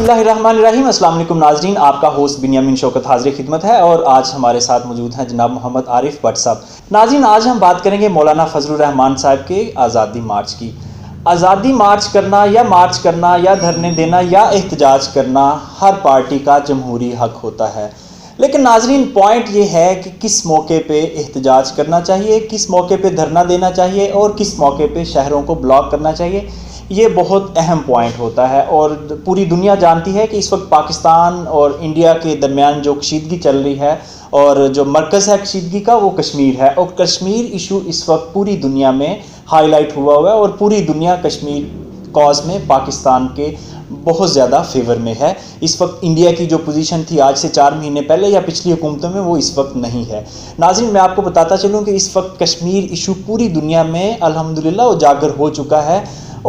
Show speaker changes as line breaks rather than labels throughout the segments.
بسم اللہ الرحمن الرحیم۔ السلام علیکم ناظرین، آپ کا ہوسٹ بنیامین شوکت حاضر خدمت ہے اور آج ہمارے ساتھ موجود ہیں جناب محمد عارف بٹ صاحب۔ ناظرین، آج ہم بات کریں گے مولانا فضل الرحمان صاحب کے آزادی مارچ کی۔ آزادی مارچ کرنا یا دھرنے دینا یا احتجاج کرنا ہر پارٹی کا جمہوری حق ہوتا ہے، لیکن ناظرین پوائنٹ یہ ہے کہ کس موقع پہ احتجاج کرنا چاہیے، کس موقع پہ دھرنا دینا چاہیے اور کس موقع پہ شہروں کو بلاک کرنا چاہیے۔ یہ بہت اہم پوائنٹ ہوتا ہے اور پوری دنیا جانتی ہے کہ اس وقت پاکستان اور انڈیا کے درمیان جو کشیدگی چل رہی ہے اور جو مرکز ہے کشیدگی کا وہ کشمیر ہے، اور کشمیر ایشو اس وقت پوری دنیا میں ہائی لائٹ ہوا ہے اور پوری دنیا کشمیر کاز میں پاکستان کے بہت زیادہ فیور میں ہے۔ اس وقت انڈیا کی جو پوزیشن تھی آج سے 4 مہینے پہلے یا پچھلی حکومتوں میں، وہ اس وقت نہیں ہے۔ ناظرین، میں آپ کو بتاتا چلوں کہ اس وقت کشمیر ایشو پوری دنیا میں الحمدللہ اجاگر ہو چکا ہے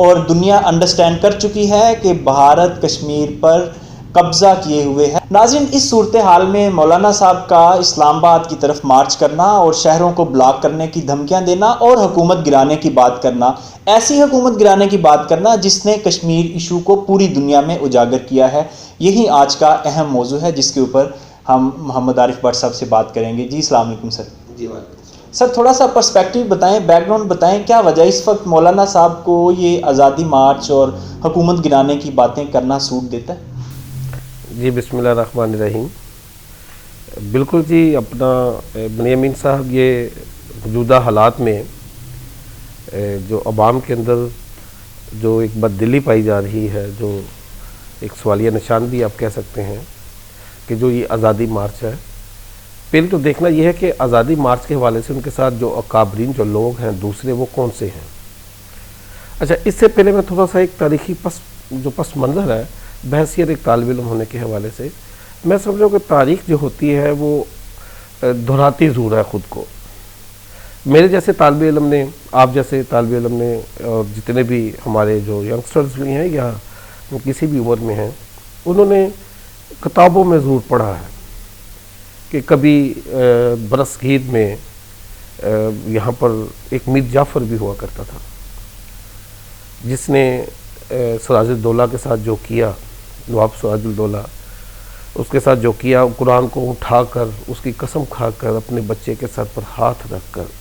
اور دنیا انڈرسٹینڈ کر چکی ہے کہ بھارت کشمیر پر قبضہ کیے ہوئے ہے۔ ناظرین، اس صورتحال میں مولانا صاحب کا اسلام آباد کی طرف مارچ کرنا اور شہروں کو بلاک کرنے کی دھمکیاں دینا اور حکومت گرانے کی بات کرنا، ایسی حکومت گرانے کی بات کرنا جس نے کشمیر ایشو کو پوری دنیا میں اجاگر کیا ہے، یہی آج کا اہم موضوع ہے جس کے اوپر ہم محمد عارف بٹ صاحب سے بات کریں گے۔ جی السلام علیکم سر۔
جی وعلیکم۔
سر تھوڑا سا پرسپیکٹیو بتائیں، بیک گراؤنڈ بتائیں، کیا وجہ اس وقت مولانا صاحب کو یہ آزادی مارچ اور حکومت گرانے کی باتیں کرنا سوٹ دیتا ہے؟
جی بسم اللہ الرحمن الرحیم۔ بالکل جی، اپنا بنیامین صاحب یہ موجودہ حالات میں جو عوام کے اندر جو ایک بددلی پائی جا رہی ہے، جو ایک سوالیہ نشان بھی آپ کہہ سکتے ہیں کہ جو یہ آزادی مارچ ہے، پہلے تو دیکھنا یہ ہے کہ آزادی مارچ کے حوالے سے ان کے ساتھ جو اکابرین جو لوگ ہیں دوسرے، وہ کون سے ہیں۔ اچھا، اس سے پہلے میں تھوڑا سا ایک تاریخی پس منظر ہے بحیثیت ایک طالب علم ہونے کے حوالے سے، میں سمجھوں کہ تاریخ جو ہوتی ہے وہ دہراتی ضرور ہے خود کو۔ میرے جیسے طالب علم نے، آپ جیسے طالب علم نے، اور جتنے بھی ہمارے جو ینگسٹرز بھی ہیں یا کسی بھی عمر میں ہیں، انہوں نے کتابوں میں ضرور پڑھا ہے کہ کبھی برصغیر میں یہاں پر ایک میر جعفر بھی ہوا کرتا تھا جس نے سراج الدولہ کے ساتھ جو کیا، نواب سراج الدولہ، اس کے ساتھ جو کیا، قرآن کو اٹھا کر اس کی قسم کھا کر اپنے بچے کے سر پر ہاتھ رکھ کر،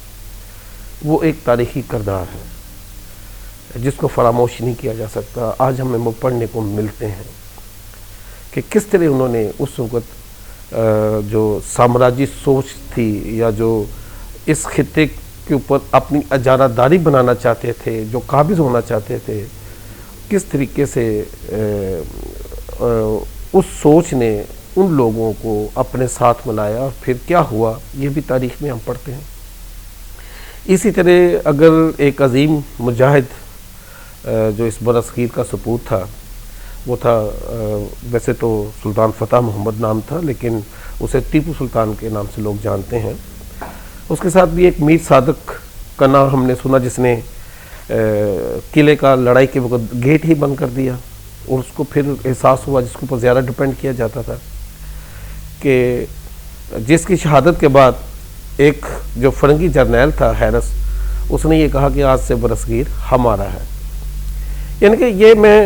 وہ ایک تاریخی کردار ہے جس کو فراموش نہیں کیا جا سکتا۔ آج ہمیں وہ پڑھنے کو ملتے ہیں کہ کس طرح انہوں نے اس وقت جو سامراجی سوچ تھی یا جو اس خطے کے اوپر اپنی اجارہ داری بنانا چاہتے تھے، جو قابض ہونا چاہتے تھے، کس طریقے سے اس سوچ نے ان لوگوں کو اپنے ساتھ ملایا اور پھر کیا ہوا، یہ بھی تاریخ میں ہم پڑھتے ہیں۔ اسی طرح اگر ایک عظیم مجاہد جو اس برصغیر کا سپوت تھا، وہ تھا ویسے تو سلطان فتح محمد نام تھا، لیکن اسے ٹیپو سلطان کے نام سے لوگ جانتے ہیں۔ اس کے ساتھ بھی ایک میر صادق کا نام ہم نے سنا جس نے قلعے کا لڑائی کے وقت گیٹ ہی بند کر دیا، اور اس کو پھر احساس ہوا، جس کے اوپر زیادہ ڈپینڈ کیا جاتا تھا، کہ جس کی شہادت کے بعد ایک جو فرنگی جرنیل تھا ہیرس، اس نے یہ کہا کہ آج سے برصغیر ہمارا ہے۔ یعنی کہ یہ میں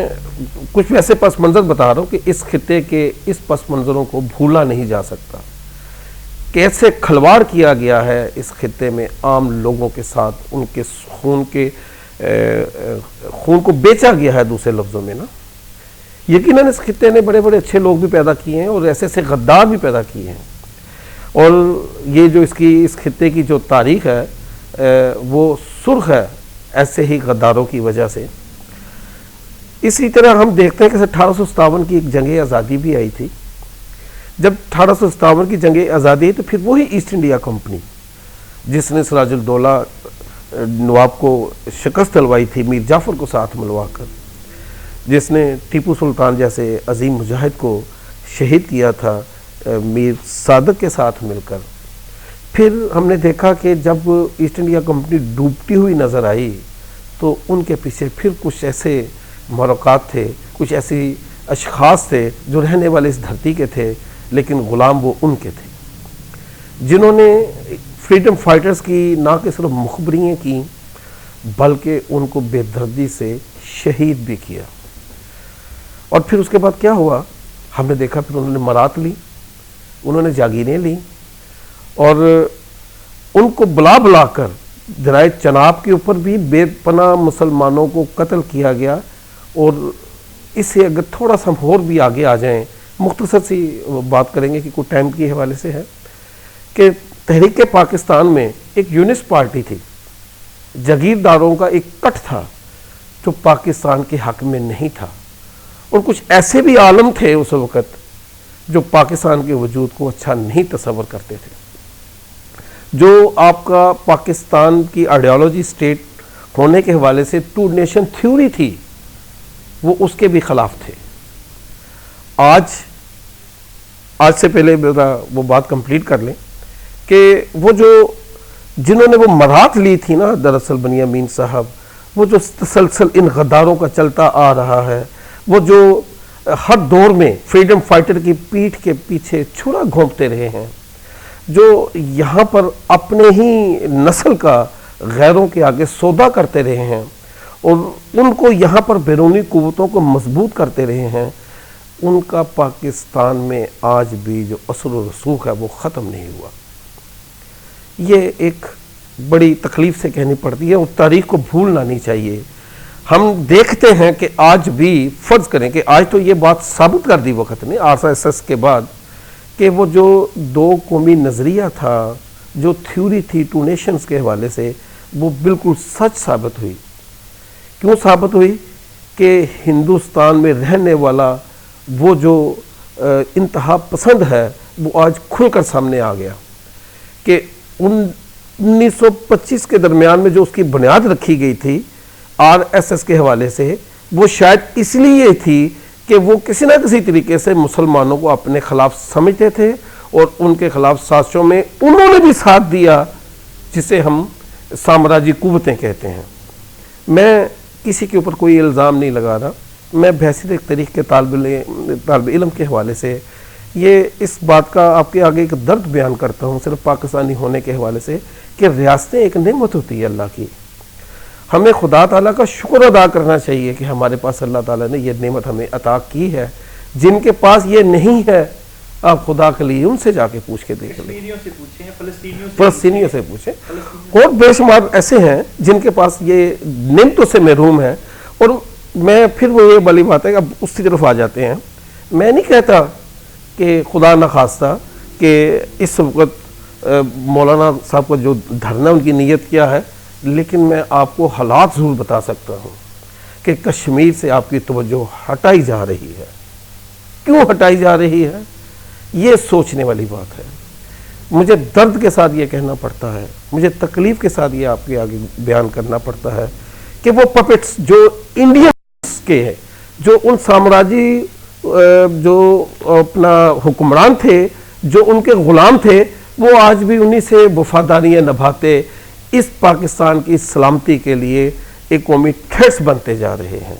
کچھ ویسے پس منظر بتا رہا ہوں کہ اس خطے کے اس پس منظروں کو بھولا نہیں جا سکتا، کیسے کھلواڑ کیا گیا ہے اس خطے میں عام لوگوں کے ساتھ، ان کے خون کو بیچا گیا ہے دوسرے لفظوں میں نا۔ یقیناً اس خطے نے بڑے بڑے اچھے لوگ بھی پیدا کیے ہیں اور ایسے ایسے غدار بھی پیدا کیے ہیں، اور یہ جو اس خطے کی جو تاریخ ہے وہ سرخ ہے ایسے ہی غداروں کی وجہ سے۔ اسی طرح ہم دیکھتے ہیں کہ 1857 کی ایک جنگ آزادی بھی آئی تھی۔ جب 1857 کی جنگ آزادی آئی تو پھر وہی ایسٹ انڈیا کمپنی جس نے سراج الدولہ نواب کو شکست دلوائی تھی میر جعفر کو ساتھ ملوا کر، جس نے ٹیپو سلطان جیسے عظیم مجاہد کو شہید کیا تھا میر صادق کے ساتھ مل کر، پھر ہم نے دیکھا کہ جب ایسٹ انڈیا کمپنی ڈوبتی ہوئی نظر آئی تو ان کے پیچھے پھر کچھ ایسے محرکات تھے، کچھ ایسی اشخاص تھے جو رہنے والے اس دھرتی کے تھے لیکن غلام وہ ان کے تھے، جنہوں نے فریڈم فائٹرز کی نہ کہ صرف مخبریاں کی بلکہ ان کو بے دردی سے شہید بھی کیا۔ اور پھر اس کے بعد کیا ہوا، ہم نے دیکھا پھر انہوں نے مرات لی، انہوں نے جاگیریں لی، اور ان کو بلا بلا کر درائے چناب کے اوپر بھی بے پناہ مسلمانوں کو قتل کیا گیا۔ اور اس سے اگر تھوڑا سا اور بھی آگے آ جائیں، مختصر سی بات کریں گے کہ کوئی ٹائم کے حوالے سے ہے، کہ تحریک پاکستان میں ایک یونس پارٹی تھی، جاگیرداروں کا ایک کٹ تھا جو پاکستان کے حق میں نہیں تھا، اور کچھ ایسے بھی عالم تھے اس وقت جو پاکستان کے وجود کو اچھا نہیں تصور کرتے تھے، جو آپ کا پاکستان کی آئیڈیالوجی اسٹیٹ ہونے کے حوالے سے ٹو نیشن تھیوری تھی، وہ اس کے بھی خلاف تھے۔ آج سے پہلے وہ بات کمپلیٹ کر لیں کہ وہ جو جنہوں نے وہ مرات لی تھی نا، دراصل بنیامین صاحب، وہ جو تسلسل ان غداروں کا چلتا آ رہا ہے، وہ جو ہر دور میں فریڈم فائٹر کی پیٹھ کے پیچھے چھرا گھونپتے رہے ہیں، جو یہاں پر اپنے ہی نسل کا غیروں کے آگے سودا کرتے رہے ہیں، اور ان کو یہاں پر بیرونی قوتوں کو مضبوط کرتے رہے ہیں، ان کا پاکستان میں آج بھی جو اثر و رسوخ ہے وہ ختم نہیں ہوا۔ یہ ایک بڑی تکلیف سے کہنی پڑتی ہے، اور تاریخ کو بھولنا نہیں چاہیے۔ ہم دیکھتے ہیں کہ آج بھی، فرض کریں کہ آج تو یہ بات ثابت کر دی وقت نے RSS کے بعد، کہ وہ جو دو قومی نظریہ تھا، جو تھیوری تھی ٹو نیشنز کے حوالے سے، وہ بالکل سچ ثابت ہوئی۔ کیوں ثابت ہوئی؟ کہ ہندوستان میں رہنے والا وہ جو انتہا پسند ہے وہ آج کھل کر سامنے آ گیا، کہ 1925 کے درمیان میں جو اس کی بنیاد رکھی گئی تھی RSS کے حوالے سے، وہ شاید اس لیے تھی کہ وہ کسی نہ کسی طریقے سے مسلمانوں کو اپنے خلاف سمجھتے تھے، اور ان کے خلاف سازشوں میں انہوں نے بھی ساتھ دیا، جسے ہم سامراجی قوتیں کہتے ہیں۔ میں کسی کے اوپر کوئی الزام نہیں لگا رہا، میں بحیثیت ایک تاریخ کے طالب علم کے حوالے سے یہ اس بات کا آپ کے آگے ایک درد بیان کرتا ہوں، صرف پاکستانی ہونے کے حوالے سے، کہ ریاستیں ایک نعمت ہوتی ہے اللہ کی۔ ہمیں خدا تعالیٰ کا شکر ادا کرنا چاہیے کہ ہمارے پاس اللہ تعالیٰ نے یہ نعمت ہمیں عطا کی ہے۔ جن کے پاس یہ نہیں ہے، آپ خدا کے لیے ان سے جا کے پوچھ کے دیکھ لیں، فلسطینیوں سے پوچھیں، اور بے شمار ایسے ہیں جن کے پاس یہ نعمتوں سے محروم ہیں۔ اور میں پھر وہ یہ والی بات ہے کہ اب اس کی طرف آ جاتے ہیں۔ میں نہیں کہتا کہ خدا نخواستہ کہ اس وقت مولانا صاحب کا جو دھرنا ان کی نیت کیا ہے، لیکن میں آپ کو حالات ضرور بتا سکتا ہوں کہ کشمیر سے آپ کی توجہ ہٹائی جا رہی ہے۔ کیوں ہٹائی جا رہی ہے؟ یہ سوچنے والی بات ہے۔ مجھے درد کے ساتھ یہ کہنا پڑتا ہے، مجھے تکلیف کے ساتھ یہ آپ کے آگے بیان کرنا پڑتا ہے کہ وہ پپٹس جو انڈینس کے ہیں، جو ان سامراجی جو اپنا حکمران تھے، جو ان کے غلام تھے، وہ آج بھی انہی سے وفاداریاں نبھاتے اس پاکستان کی سلامتی کے لیے ایک قومی ٹھیس بنتے جا رہے ہیں۔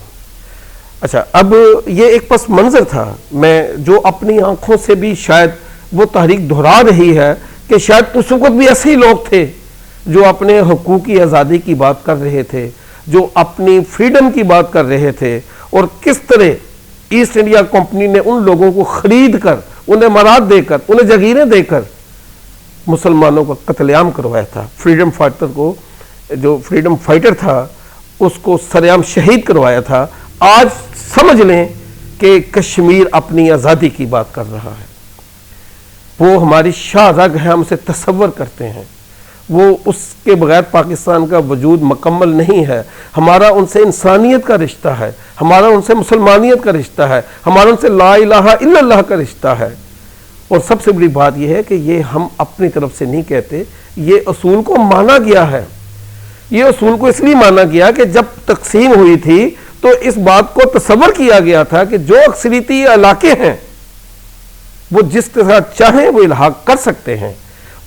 اچھا، اب یہ ایک پس منظر تھا، میں جو اپنی آنکھوں سے بھی شاید وہ تحریک دہرا رہی ہے کہ شاید اس وقت بھی ایسے ہی لوگ تھے جو اپنے حقوقی آزادی کی بات کر رہے تھے، جو اپنی فریڈم کی بات کر رہے تھے، اور کس طرح ایسٹ انڈیا کمپنی نے ان لوگوں کو خرید کر، انہیں مراد دے کر، انہیں جگیریں دے کر مسلمانوں کا قتل عام کروایا تھا۔ فریڈم فائٹر کو، جو فریڈم فائٹر تھا، اس کو سرعام شہید کروایا تھا۔ آج سمجھ لیں کہ کشمیر اپنی آزادی کی بات کر رہا ہے، وہ ہماری شاہ رگ ہے، ہم اسے تصور کرتے ہیں، وہ اس کے بغیر پاکستان کا وجود مکمل نہیں ہے۔ ہمارا ان سے انسانیت کا رشتہ ہے، ہمارا ان سے مسلمانیت کا رشتہ ہے، ہمارا ان سے لا الہ الا اللہ کا رشتہ ہے۔ اور سب سے بڑی بات یہ ہے کہ یہ ہم اپنی طرف سے نہیں کہتے، یہ اصول کو مانا گیا ہے۔ یہ اصول کو اس لیے مانا گیا کہ جب تقسیم ہوئی تھی تو اس بات کو تصور کیا گیا تھا کہ جو اکثریتی علاقے ہیں وہ جس کے ساتھ چاہیں وہ الحاق کر سکتے ہیں۔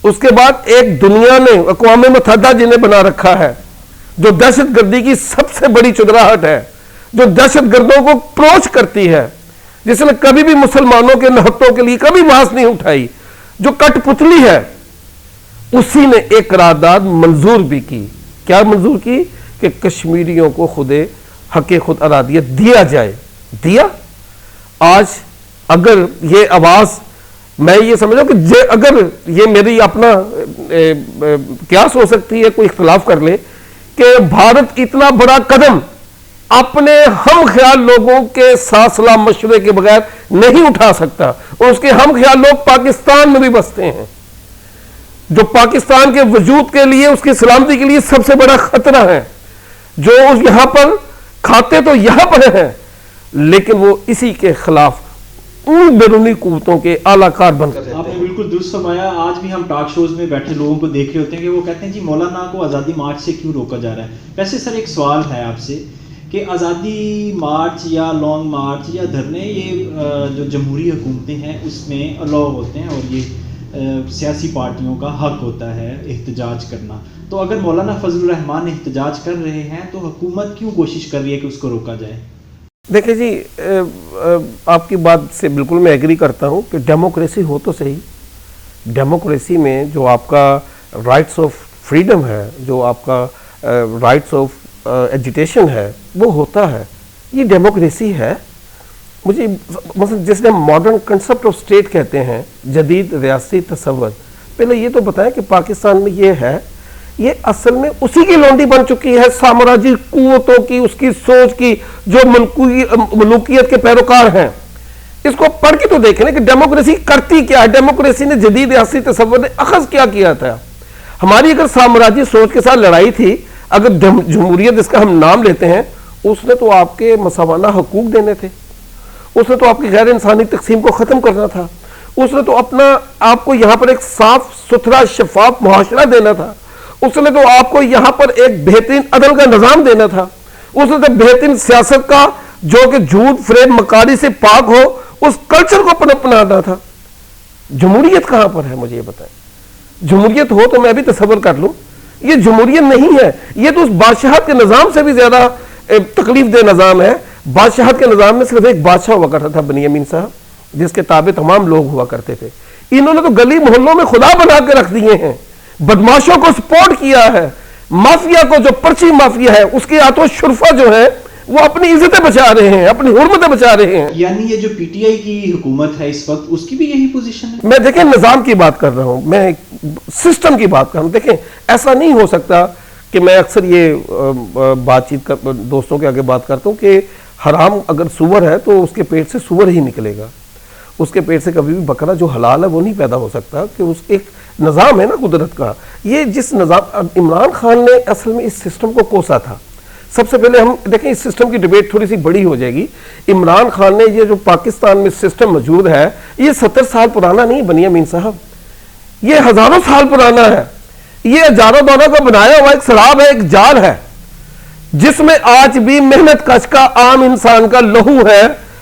اس کے بعد ایک دنیا نے، اقوام متحدہ جنہیں بنا رکھا ہے، جو دہشت گردی کی سب سے بڑی چدراہٹ ہے، جو دہشت گردوں کو اپروچ کرتی ہے، جس نے کبھی بھی مسلمانوں کے نہتوں کے لیے کبھی بحث نہیں اٹھائی، جو کٹ پتلی ہے، اسی نے ایک قرارداد منظور بھی کی۔ کیا منظور کی؟ کہ کشمیریوں کو خود حق خود ارادیت دیا جائے۔ دیا؟ آج اگر یہ آواز میں یہ سمجھا کہ اگر یہ میری اپنا قیاس ہو سکتی ہے، کوئی اختلاف کر لے کہ بھارت اتنا بڑا قدم اپنے ہم خیال لوگوں کے ساتھ صلاح مشورے کے بغیر نہیں اٹھا سکتا، اور اس کے ہم خیال لوگ پاکستان میں بھی بستے ہیں، جو پاکستان کے وجود کے لیے، اس کی سلامتی کے لیے سب سے بڑا خطرہ ہے، جو یہاں پر کھاتے تو یہاں پر ہیں لیکن وہ اسی کے خلاف ان بیرونی قوتوں کے اعلی کار بن کر رہتے ہیں۔
آپ نے بالکل درست فرمایا۔ آج بھی ہم ٹاک شوز میں بیٹھے لوگوں کو دیکھ رہے ہوتے ہیں کہ وہ کہتے ہیں جی مولانا کو آزادی مارچ سے کیوں روکا جا رہا ہے۔ ویسے سر ایک سوال ہے آپ سے کہ آزادی مارچ یا لانگ مارچ یا دھرنے، یہ جو جمہوری حکومتیں ہیں اس میں الاؤ ہوتے ہیں اور یہ سیاسی پارٹیوں کا حق ہوتا ہے احتجاج کرنا، تو اگر مولانا فضل الرحمان احتجاج کر رہے ہیں تو حکومت کیوں کوشش کر رہی ہے کہ اس کو روکا جائے؟
دیکھیں جی، آپ کی بات سے بالکل میں ایگری کرتا ہوں کہ ڈیموکریسی ہو تو صحیح، ڈیموکریسی میں جو آپ کا رائٹس آف فریڈم ہے، جو آپ کا رائٹس آف ایجیٹیشن ہے، وہ ہوتا ہے، یہ ڈیموکریسی ہے۔ مجھے مثلا جس نے ماڈرن کنسپٹ آف اسٹیٹ کہتے ہیں، جدید ریاستی تصور، پہلے یہ تو بتائیں کہ پاکستان میں یہ ہے، یہ اصل میں اسی کی لونڈی بن چکی ہے، سامراجی قوتوں کی، اس کی سوچ کی، جو ملوکیت کے پیروکار ہیں۔ اس کو پڑھ کے تو دیکھیں کہ ڈیموکریسی کرتی کیا ہے، ڈیموکریسی نے جدید ریاستی تصور نے اخذ کیا تھا۔ ہماری اگر سامراجی سوچ کے ساتھ لڑائی تھی، اگر جمہوریت جس کا ہم نام لیتے ہیں، اس نے تو آپ کے مساوانہ حقوق دینے تھے، اس نے تو آپ کی غیر انسانی تقسیم کو ختم کرنا تھا، اس نے تو آپ کو یہاں پر ایک صاف ستھرا شفاف معاشرہ دینا تھا، اس نے تو آپ کو یہاں پر ایک بہترین عدل کا نظام دینا تھا، اس نے تو بہترین سیاست کا جو کہ جھوٹ فریب مکاری سے پاک ہو اس کلچر کو اپنانا تھا۔ جمہوریت کہاں پر ہے مجھے یہ بتائیں؟ جمہوریت ہو تو میں بھی تصور کر لوں، یہ جمہوریت نہیں ہے، یہ تو اس بادشاہت کے نظام سے بھی زیادہ تکلیف دہ نظام ہے۔ بادشاہت کے نظام میں صرف ایک بادشاہ ہوا کرتا تھا، بنی امین صاحب، جس کے تابع تمام لوگ ہوا کرتے تھے۔ انہوں نے تو گلی محلوں میں خدا بنا کے رکھ دیے ہیں، بدماشوں کو سپورٹ کیا ہے، مافیا کو، جو پرچی مافیا ہے اس کے ہاتھوں شرفا جو ہے وہ اپنی عزتیں بچا رہے ہیں، اپنی حرمتیں بچا رہے ہیں۔
یعنی یہ جو پی ٹی آئی کی حکومت ہے اس وقت، اس کی بھی یہی پوزیشن ہے؟
میں دیکھیں نظام کی بات کر رہا ہوں، میں سسٹم کی بات کر رہا ہوں۔ دیکھیں ایسا نہیں ہو سکتا کہ میں اکثر یہ بات چیت دوستوں کے آگے بات کرتا ہوں کہ حرام اگر سور ہے تو اس کے پیٹ سے سور ہی نکلے گا، اس کے پیٹ سے کبھی بھی بکرا جو حلال ہے وہ نہیں پیدا ہو سکتا، کہ اس ایک نظام ہے نا قدرت کا۔ یہ جس نظام عمران خان نے اصل میں اس سسٹم کو کوسا تھا۔ سب سے پہلے ہم دیکھیں اس سسٹم کی ڈیبیٹ تھوڑی سی بڑی ہو جائے گی۔ عمران خان نے یہ جو پاکستان میں سسٹم موجود ہے، یہ 70 سال پرانا نہیں بنی امین صاحب، یہ ہزاروں سال پرانا ہے۔ یہ ہزاروں دوروں کا بنایا ہوا ایک سراب ہے، ایک جال ہے، جس میں آج بھی محنت کش کا عام انسان کا لہو ہے۔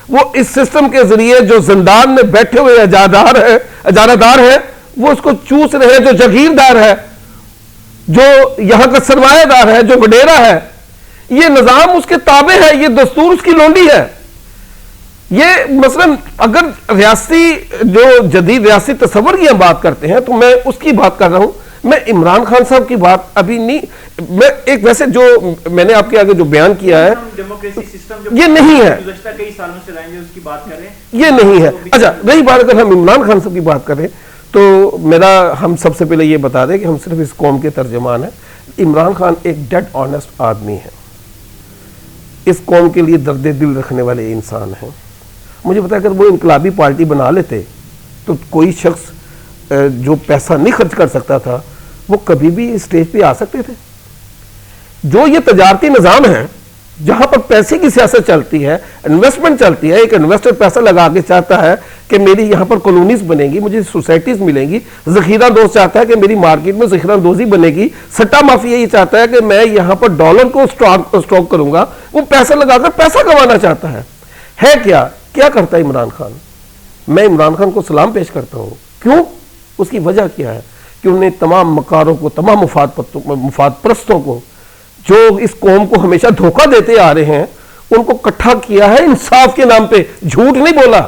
وہ اس سسٹم کے ذریعے جو زندان میں بیٹھے ہوئے اجارہ دار ہیں وہ اس کو چوس رہے ہیں، جو جاگیردار ہے، جو یہاں کا سرمایہ دار ہے، جو وڈیرا ہے، یہ نظام اس کے تابع ہے، یہ دستور اس کی لونڈی ہے۔ یہ مثلا اگر ریاستی جو جدید ریاستی تصور کی ہم بات کرتے ہیں تو میں اس کی بات کر رہا ہوں، میں عمران خان صاحب کی بات ابھی نہیں، میں ایک ویسے جو میں نے آپ کے آگے جو بیان کیا ہے یہ نہیں ہے، یہ نہیں ہے۔ اچھا رہی بات اگر ہم عمران خان صاحب کی بات کریں تو ہم سب سے پہلے یہ بتا دیں کہ ہم صرف اس قوم کے ترجمان ہیں۔ عمران خان ایک ڈیڈ آنیسٹ آدمی ہے، اس قوم کے لیے درد دل رکھنے والے انسان ہیں۔ مجھے پتا ہے اگر وہ انقلابی پارٹی بنا لیتے تو کوئی شخص جو پیسہ نہیں خرچ کر سکتا تھا وہ کبھی بھی اسٹیج پہ آ سکتے تھے۔ جو یہ تجارتی نظام ہے جہاں پر پیسے کی سیاست چلتی ہے، انویسٹمنٹ چلتی ہے، ایک انویسٹر پیسہ لگا کے چاہتا ہے کہ میری یہاں پر کالونیز بنے گی، مجھے سوسائٹیز ملیں گی، ذخیرہ دوست چاہتا ہے کہ میری مارکیٹ میں ذخیرہ دوزی بنے گی، سٹا مافیا یہ چاہتا ہے کہ میں یہاں پر ڈالر کو اسٹاک کروں گا، وہ پیسہ لگا کر پیسہ کمانا چاہتا ہے کیا کرتا ہے عمران خان؟ میں عمران خان کو سلام پیش کرتا ہوں۔ کیوں؟ اس کی وجہ کیا ہے کہ انہیں تمام مکاروں کو، تمام مفاد پرستوں کو جو اس قوم کو ہمیشہ دھوکہ دیتے آ رہے ہیں، ان کو اکٹھا کیا ہے انصاف کے نام پہ، جھوٹ نہیں بولا،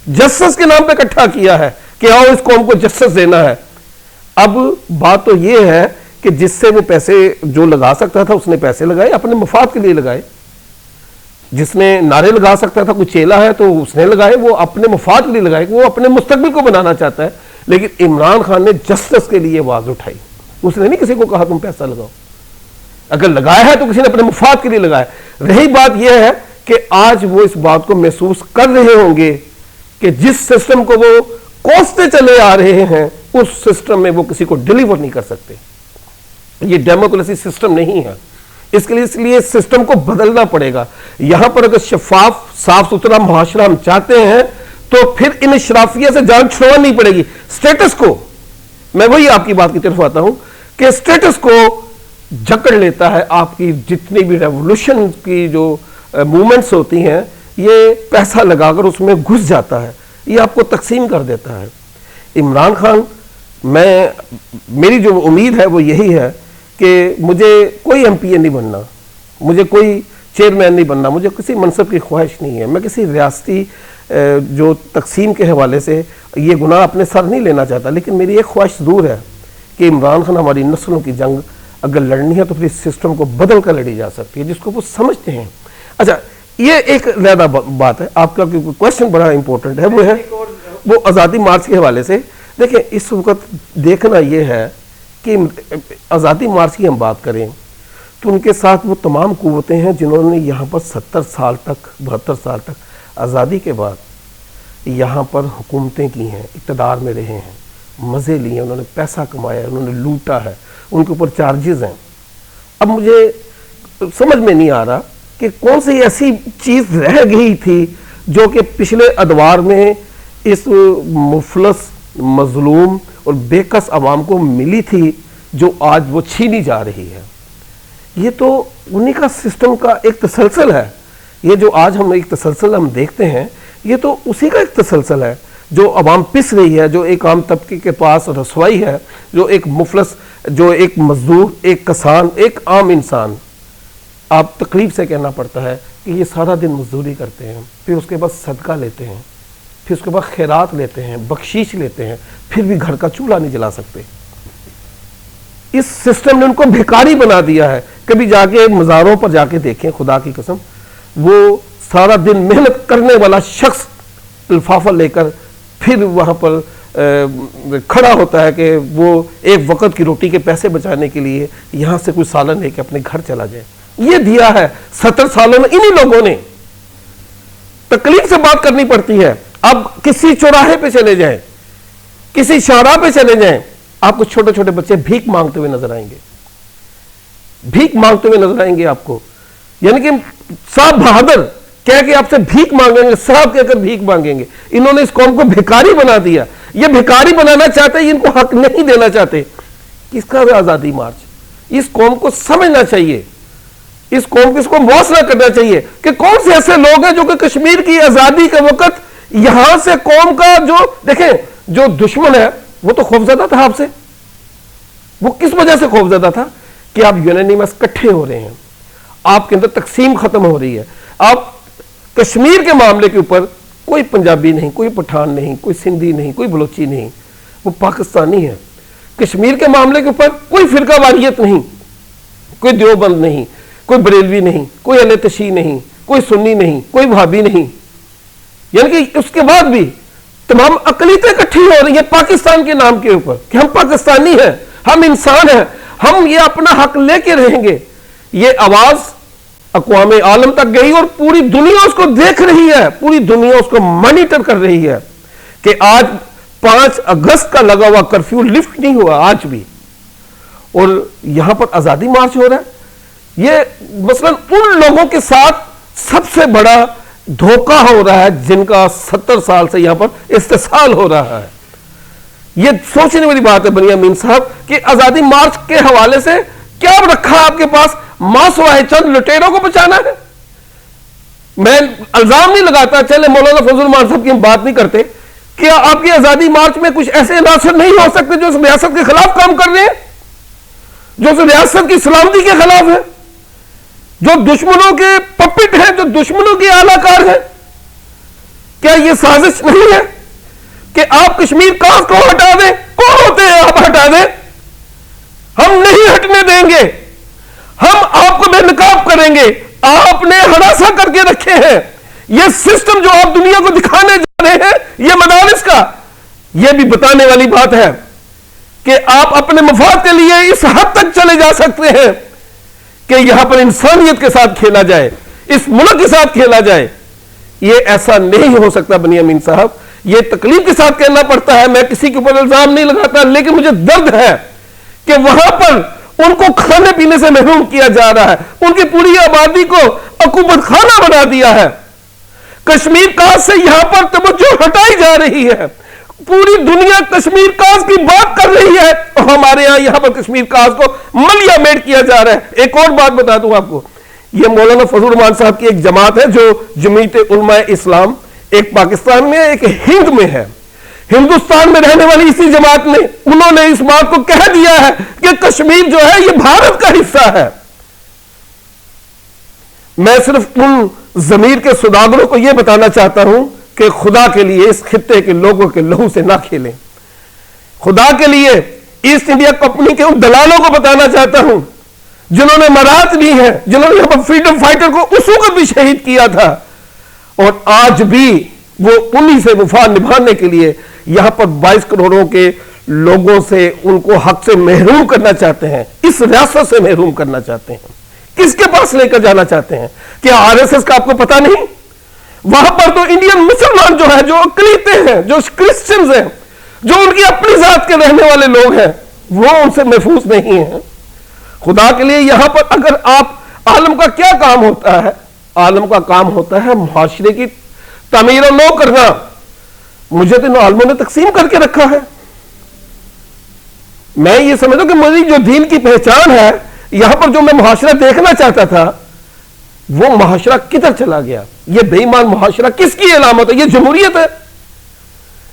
جسٹس کے نام پہ اکٹھا کیا ہے کہ آؤ اس قوم کو جسٹس دینا ہے۔ اب بات تو یہ ہے کہ جس سے وہ پیسے جو لگا سکتا تھا اس نے پیسے لگائے، اپنے مفاد کے لیے لگائے۔ جس نے نعرے لگا سکتا تھا، کوئی چیلا ہے تو اس نے لگائے، وہ اپنے مفاد کے لیے لگائے، وہ اپنے مستقبل کو بنانا چاہتا ہے. لیکن عمران خان نے جسٹس کے لیے آواز اٹھائی، اس نے نہیں کسی کو کہا تم پیسہ لگاؤ. اگر لگایا ہے تو کسی نے اپنے مفاد کے لیے لگایا. رہی بات یہ ہے کہ آج وہ اس بات کو محسوس کر رہے ہوں گے کہ جس سسٹم کو وہ کوستے چلے آ رہے ہیں اس سسٹم میں وہ کسی کو ڈیلیور نہیں کر سکتے. یہ ڈیموکریسی سسٹم نہیں ہے. اس لیے سسٹم کو بدلنا پڑے گا. یہاں پر اگر شفاف صاف ستھرا معاشرہ ہم چاہتے ہیں تو پھر ان اشرافیہ سے جان چھڑانی پڑے گی. سٹیٹس کو، میں وہی آپ کی بات کی طرف آتا ہوں کہ سٹیٹس کو جکڑ لیتا ہے. آپ کی جتنی بھی ریولوشن کی جو موومنٹس ہوتی ہیں یہ پیسہ لگا کر اس میں گھس جاتا ہے، یہ آپ کو تقسیم کر دیتا ہے. عمران خان، میری جو امید ہے وہ یہی ہے کہ مجھے کوئی ایم پی اے نہیں بننا، مجھے کوئی چیئرمین نہیں بننا، مجھے کسی منصب کی خواہش نہیں ہے. میں کسی ریاستی جو تقسیم کے حوالے سے یہ گناہ اپنے سر نہیں لینا چاہتا، لیکن میری ایک خواہش ضرور ہے کہ عمران خان ہماری نسلوں کی جنگ اگر لڑنی ہے تو پھر اس سسٹم کو بدل کر لڑی جا سکتی ہے جس کو وہ سمجھتے ہیں. اچھا، یہ ایک علیحدہ بات ہے. آپ کا کوشچن بڑا امپورٹنٹ ہے، وہ ہے وہ آزادی مارچ کے حوالے سے. دیکھیں اس وقت دیکھنا یہ ہے کہ آزادی مارچ کی ہم بات کریں تو ان کے ساتھ وہ تمام قوتیں ہیں جنہوں نے یہاں پر 70 سال تک 72 سال تک آزادی کے بعد یہاں پر حکومتیں کی ہیں، اقتدار میں رہے ہیں، مزے لیے ہیں، انہوں نے پیسہ کمایا ہے، انہوں نے لوٹا ہے، ان کے اوپر چارجز ہیں. اب مجھے سمجھ میں نہیں آ رہا کہ کون سی ایسی چیز رہ گئی تھی جو کہ پچھلے ادوار میں اس مفلس مظلوم اور بے کس عوام کو ملی تھی جو آج وہ چھینی جا رہی ہے. یہ تو انہی کا سسٹم کا ایک تسلسل ہے. یہ جو آج ہم ایک تسلسل ہم دیکھتے ہیں یہ تو اسی کا ایک تسلسل ہے جو عوام پس رہی ہے، جو ایک عام طبقے کے پاس رسوائی ہے، جو ایک مفلس، جو ایک مزدور، ایک کسان، ایک عام انسان، آپ تقریب سے کہنا پڑتا ہے کہ یہ سارا دن مزدوری کرتے ہیں، پھر اس کے بعد صدقہ لیتے ہیں، پھر اس کے بعد خیرات لیتے ہیں، بخشیش لیتے ہیں، پھر بھی گھر کا چولہا نہیں جلا سکتے. اس سسٹم نے ان کو بھیکاری بنا دیا ہے. کبھی جا کے مزاروں پر جا کے دیکھیں، خدا کی قسم، وہ سارا دن محنت کرنے والا شخص لفافہ لے کر پھر وہاں پر کھڑا ہوتا ہے کہ وہ ایک وقت کی روٹی کے پیسے بچانے کے لیے یہاں سے کوئی سالن لے کے اپنے گھر چلا جائے. یہ دیا ہے 70 سالوں میں انہی لوگوں نے. تکلیف سے بات کرنی پڑتی ہے. اب کسی چوراہے پہ چلے جائیں، کسی شاہراہ پہ چلے جائیں، آپ کو چھوٹے چھوٹے بچے بھیک مانگتے ہوئے نظر آئیں گے، بھیک مانگتے ہوئے نظر آئیں گے آپ کو. یعنی کہ صاحب بہادر کہہ کے آپ سے بھیک مانگیں گے، صاحب کہہ کر بھیک مانگیں گے. انہوں نے اس قوم کو بھیکاری بنا دیا. یہ بھیکاری بنانا چاہتے ہیں، ان کو حق نہیں دینا چاہتے. کس کا آزادی مارچ؟ اس قوم کو سمجھنا چاہیے، اس قوم کو اس کو محاصرہ کرنا چاہیے کہ کون سے ایسے لوگ ہیں جو کہ کشمیر کی آزادی کے وقت یہاں سے قوم کا جو دیکھیں جو دشمن ہے وہ تو خوفزدہ تھا آپ سے. وہ کس وجہ سے خوفزدہ تھا؟ کہ آپ یونینیمس کٹھے ہو رہے ہیں، آپ کے اندر تقسیم ختم ہو رہی ہے. آپ کشمیر کے معاملے کے اوپر کوئی پنجابی نہیں، کوئی پٹھان نہیں، کوئی سندھی نہیں، کوئی بلوچی نہیں، وہ پاکستانی ہے. کشمیر کے معاملے کے اوپر کوئی فرقہ واریت نہیں، کوئی دیوبند نہیں، کوئی بریلوی نہیں، کوئی اہل تشیع نہیں، کوئی سنی نہیں، کوئی وہابی نہیں. یعنی کہ اس کے بعد بھی تمام اقلیتیں اکٹھی ہو رہی ہیں پاکستان کے نام کے اوپر کہ ہم پاکستانی ہیں، ہم انسان ہیں، ہم یہ اپنا حق لے کے رہیں گے. یہ آواز اقوام عالم تک گئی اور پوری دنیا اس کو دیکھ رہی ہے، پوری دنیا اس کو مانیٹر کر رہی ہے کہ آج 5 اگست کا لگا ہوا کرفیو لفٹ نہیں ہوا آج بھی، اور یہاں پر آزادی مارچ ہو رہا ہے. یہ مثلا ان لوگوں کے ساتھ سب سے بڑا دھوکہ ہو رہا ہے جن کا 70 سال سے یہاں پر استحصال ہو رہا ہے. یہ سوچنے والی بات ہے بنیامین صاحب کہ آزادی مارچ کے حوالے سے کیا رکھا آپ کے پاس؟ ماں سوائے چند لٹیروں کو بچانا ہے. میں الزام نہیں لگاتا، چلے مولانا فضل الرحمان صاحب کی ہم بات نہیں کرتے، کیا آپ کی آزادی مارچ میں کچھ ایسے عناصر نہیں ہو سکتے جو اس ریاست کے خلاف کام کر رہے ہیں، جو اس ریاست کی سلامتی کے خلاف ہے، جو دشمنوں کے پپٹ ہیں، جو دشمنوں کے اعلی کار ہیں؟ کیا یہ سازش نہیں ہے کہ آپ کشمیر کاف کو ہٹا دیں؟ کون ہوتے ہیں آپ ہٹا دیں؟ ہم نہیں ہٹنے دیں گے، ہم آپ کو بے نقاب کریں گے. آپ نے ہراساں کر کے رکھے ہیں. یہ سسٹم جو آپ دنیا کو دکھانے جا رہے ہیں یہ مدارس کا, یہ بھی بتانے والی بات ہے کہ آپ اپنے مفاد کے لیے اس حد تک چلے جا سکتے ہیں کہ یہاں پر انسانیت کے ساتھ کھیلا جائے, اس ملک کے ساتھ کھیلا جائے. یہ ایسا نہیں ہو سکتا بنیامین صاحب. یہ تکلیف کے ساتھ کہنا پڑتا ہے, میں کسی کے اوپر الزام نہیں لگاتا, لیکن مجھے درد ہے کہ وہاں پر ان کو کھانے پینے سے محروم کیا جا رہا ہے, ان کی پوری آبادی کو عقوبت خانہ بنا دیا ہے. کشمیر کاس سے یہاں پر توجہ ہٹائی جا رہی ہے. پوری دنیا کشمیر کاس کی بات کر رہی ہے, ہمارے یہاں پر کشمیر کاس کو ملیا میٹ کیا جا رہا ہے. ایک اور بات بتا دوں آپ کو, یہ مولانا فضل الرحمان صاحب کی ایک جماعت ہے جو جمعیت علماء اسلام, ایک پاکستان میں ایک ہند میں ہے, ہندوستان میں رہنے والی اسی جماعت نے, انہوں نے اس بات کو کہہ دیا ہے کہ کشمیر جو ہے یہ بھارت کا حصہ ہے. میں صرف ان ضمیر کے سوداگروں کو یہ بتانا چاہتا ہوں کہ خدا کے لیے اس خطے کے لوگوں کے لہو سے نہ کھیلیں. خدا کے لیے ایسٹ انڈیا کمپنی کے ان دلالوں کو بتانا چاہتا ہوں جنہوں نے مرات لی ہیں, جنہوں نے یہاں پر فریڈم فائٹر کو اسی کو بھی شہید کیا تھا, اور آج بھی وہ انہی سے وفا نبھانے کے لیے یہاں پر 22 کروڑوں کے لوگوں سے ان کو حق سے محروم کرنا چاہتے ہیں, اس ریاست سے محروم کرنا چاہتے ہیں. کس کے پاس لے کر جانا چاہتے ہیں؟ کیا آر ایس ایس کا آپ کو پتا نہیں؟ وہاں پر تو انڈین مسلمان جو ہیں, جو اقلیتیں ہیں, جو کرسچنز ہیں, جو ان کی اپنی ذات کے رہنے والے لوگ ہیں, وہ ان سے محفوظ نہیں ہیں. خدا کے لیے یہاں پر اگر آپ عالم کا کیا کام ہوتا ہے؟ عالم کا کام ہوتا ہے معاشرے کی تعمیر و نو کرنا. مجھے تو ان عالموں نے تقسیم کر کے رکھا ہے. میں یہ سمجھتا ہوں کہ میری جو دین کی پہچان ہے, یہاں پر جو میں معاشرہ دیکھنا چاہتا تھا وہ معاشرہ کدھر چلا گیا؟ یہ بے ایمان معاشرہ کس کی علامت ہے؟ یہ جمہوریت ہے.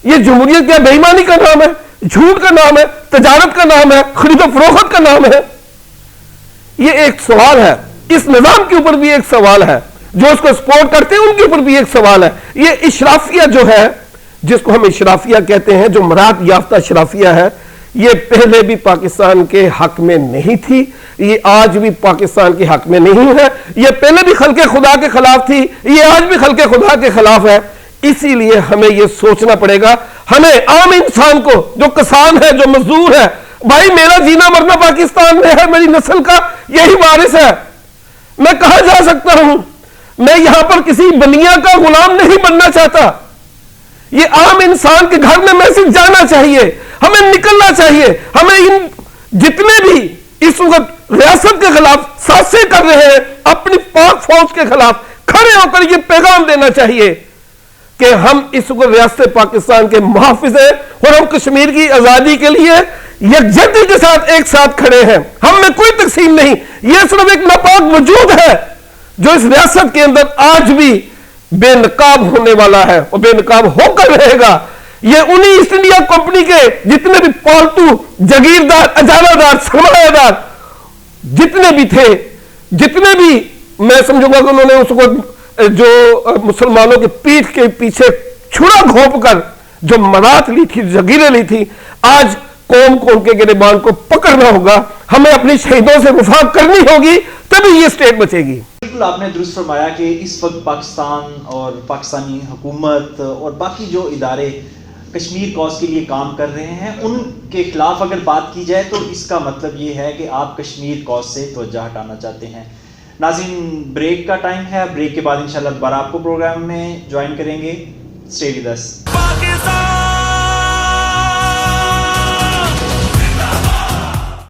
یہ جمہوریت کیا بے ایمانی کا نام ہے؟ جھوٹ کا نام ہے؟ تجارت کا نام ہے؟ خرید و فروخت کا نام ہے؟ یہ ایک سوال ہے. اس نظام کے اوپر بھی ایک سوال ہے, جو اس کو سپورٹ کرتے ہیں ان کے اوپر بھی ایک سوال ہے. یہ اشرافیہ جو ہے, جس کو ہم اشرافیہ کہتے ہیں, جو مراد یافتہ اشرافیہ ہے, یہ پہلے بھی پاکستان کے حق میں نہیں تھی, یہ آج بھی پاکستان کے حق میں نہیں ہے. یہ پہلے بھی خلق خدا کے خلاف تھی, یہ آج بھی خلق خدا کے خلاف ہے. اسی لیے ہمیں یہ سوچنا پڑے گا, ہمیں عام انسان کو, جو کسان ہے, جو مزدور ہے, بھائی میرا جینا مرنا پاکستان میں ہے, میری نسل کا یہی وارث ہے, میں کہاں جا سکتا ہوں؟ میں یہاں پر کسی بنیا کا غلام نہیں بننا چاہتا. یہ عام انسان کے گھر میں میسج جانا چاہیے, ہمیں نکلنا چاہیے. ہمیں ان جتنے بھی اس وقت ریاست کے خلاف سازشیں کر رہے ہیں, اپنی پاک فوج کے خلاف کھڑے ہو کر یہ پیغام دینا چاہیے کہ ہم اس وقت ریاست پاکستان کے محافظ ہیں, اور ہم کشمیر کی آزادی کے لیے یکجہتی کے ساتھ ایک ساتھ کھڑے ہیں. ہم میں کوئی تقسیم نہیں. یہ صرف ایک ناپاک وجود ہے جو اس ریاست کے اندر آج بھی بے نقاب ہونے والا ہے, اور بے نقاب ہو کر رہے گا. یہ انہی ایسٹ انڈیا کمپنی کے جتنے بھی پالتو جاگیردار, اجارہ دار, سرمایہ دار جتنے بھی تھے, جتنے بھی, میں سمجھوں گا کہ انہوں نے اس کو جو مسلمانوں کے پیٹھ کے پیچھے چھڑا گھونپ کر جو مرات لی تھی, جگیریں لی تھی, آج قوم کو ان کے گریبان کو پکڑنا ہوگا. ہمیں اپنی شہیدوں سے وفا کرنی ہوگی, تبھی یہ اسٹیٹ بچے گی.
بالکل آپ نے درست فرمایا کہ اس وقت پاکستان اور پاکستانی حکومت اور باقی جو ادارے کشمیر کاز کے لیے کام کر رہے ہیں, ان کے خلاف اگر بات کی جائے تو اس کا مطلب یہ ہے کہ آپ کشمیر کاز سے توجہ ہٹانا چاہتے ہیں. ناظرین, بریک کا ٹائم ہے. بریک کے بعد انشاءاللہ دوبارہ آپ کو پروگرام میں جوائن کریں گے. Stay with us.